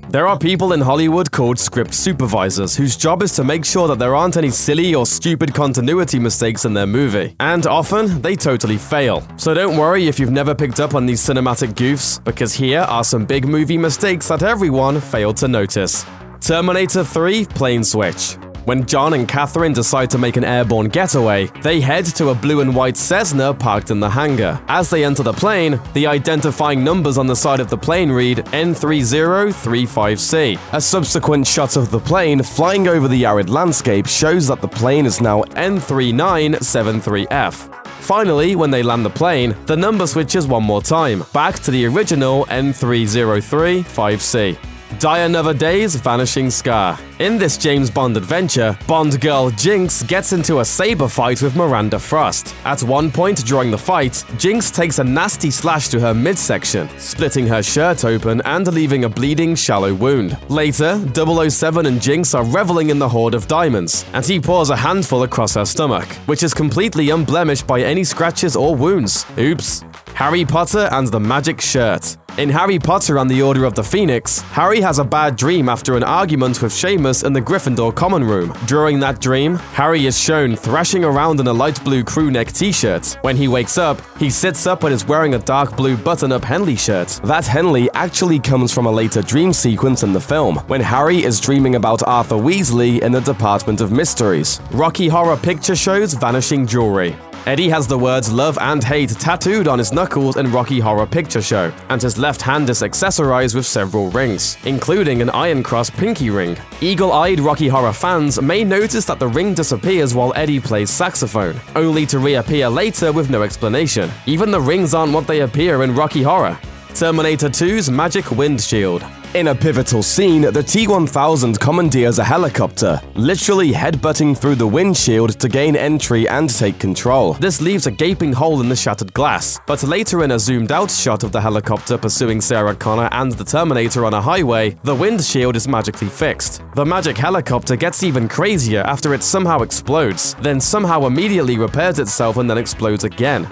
There are people in Hollywood called script supervisors whose job is to make sure that there aren't any silly or stupid continuity mistakes in their movie. And often, they totally fail. So don't worry if you've never picked up on these cinematic goofs, because here are some big movie mistakes that everyone failed to notice. Terminator 3 Plane Switch. When John and Catherine decide to make an airborne getaway, they head to a blue and white Cessna parked in the hangar. As they enter the plane, the identifying numbers on the side of the plane read N3035C. A subsequent shot of the plane flying over the arid landscape shows that the plane is now N3973F. Finally, when they land the plane, the number switches one more time, back to the original N3035C. Die Another Day's Vanishing Scar. In this James Bond adventure, Bond girl Jinx gets into a saber fight with Miranda Frost. At one point during the fight, Jinx takes a nasty slash to her midsection, splitting her shirt open and leaving a bleeding, shallow wound. Later, 007 and Jinx are reveling in the hoard of diamonds, and he pours a handful across her stomach, which is completely unblemished by any scratches or wounds. Oops. Harry Potter and the Magic Shirt. In Harry Potter and the Order of the Phoenix, Harry has a bad dream after an argument with Seamus in the Gryffindor common room. During that dream, Harry is shown thrashing around in a light blue crew neck t-shirt. When he wakes up, he sits up and is wearing a dark blue button-up Henley shirt. That Henley actually comes from a later dream sequence in the film, when Harry is dreaming about Arthur Weasley in the Department of Mysteries. Rocky Horror Picture Show's Vanishing Jewelry. Eddie has the words love and hate tattooed on his knuckles in Rocky Horror Picture Show, and his left hand is accessorized with several rings, including an Iron Cross pinky ring. Eagle-eyed Rocky Horror fans may notice that the ring disappears while Eddie plays saxophone, only to reappear later with no explanation. Even the rings aren't what they appear in Rocky Horror. Terminator 2's Magic Windshield. In a pivotal scene, the T-1000 commandeers a helicopter, literally headbutting through the windshield to gain entry and take control. This leaves a gaping hole in the shattered glass, but later in a zoomed-out shot of the helicopter pursuing Sarah Connor and the Terminator on a highway, the windshield is magically fixed. The magic helicopter gets even crazier after it somehow explodes, then somehow immediately repairs itself and then explodes again.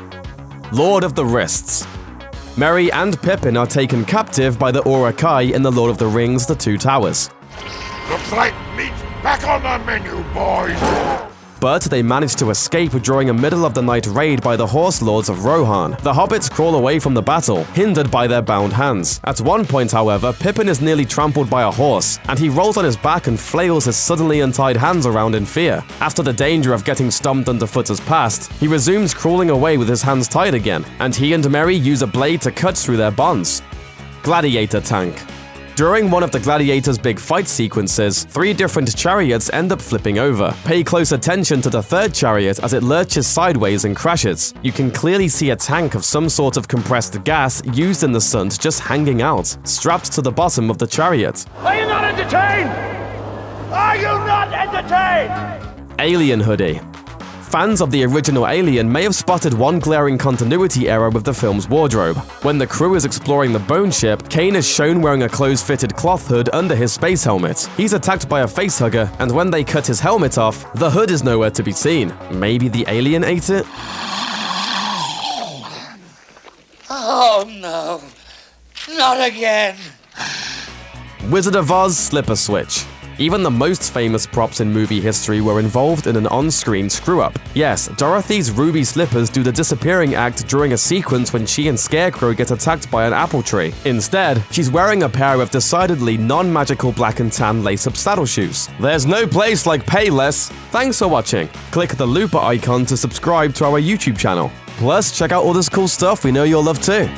Lord of the Wrists. Merry and Pippin are taken captive by the Uruk-hai in The Lord of the Rings: The Two Towers. Looks like meat's back on the menu, boys! But they manage to escape during a middle-of-the-night raid by the Horse Lords of Rohan. The hobbits crawl away from the battle, hindered by their bound hands. At one point, however, Pippin is nearly trampled by a horse, and he rolls on his back and flails his suddenly untied hands around in fear. After the danger of getting stomped underfoot has passed, he resumes crawling away with his hands tied again, and he and Merry use a blade to cut through their bonds. Gladiator tank. During one of the Gladiator's big fight sequences, 3 different chariots end up flipping over. Pay close attention to the third chariot as it lurches sideways and crashes. You can clearly see a tank of some sort of compressed gas used in the stunt just hanging out, strapped to the bottom of the chariot. Are you not entertained? Are you not entertained? Alien hoodie. Fans of the original Alien may have spotted one glaring continuity error with the film's wardrobe. When the crew is exploring the bone ship, Kane is shown wearing a close-fitted cloth hood under his space helmet. He's attacked by a facehugger, and when they cut his helmet off, the hood is nowhere to be seen. Maybe the alien ate it? Oh no, not again. Wizard of Oz slipper switch. Even the most famous props in movie history were involved in an on-screen screw-up. Yes, Dorothy's ruby slippers do the disappearing act during a sequence when she and Scarecrow get attacked by an apple tree. Instead, she's wearing a pair of decidedly non-magical black and tan lace-up saddle shoes. There's no place like Payless. Thanks for watching. Click the looper icon to subscribe to our YouTube channel. Plus, check out all this cool stuff we know you'll love too.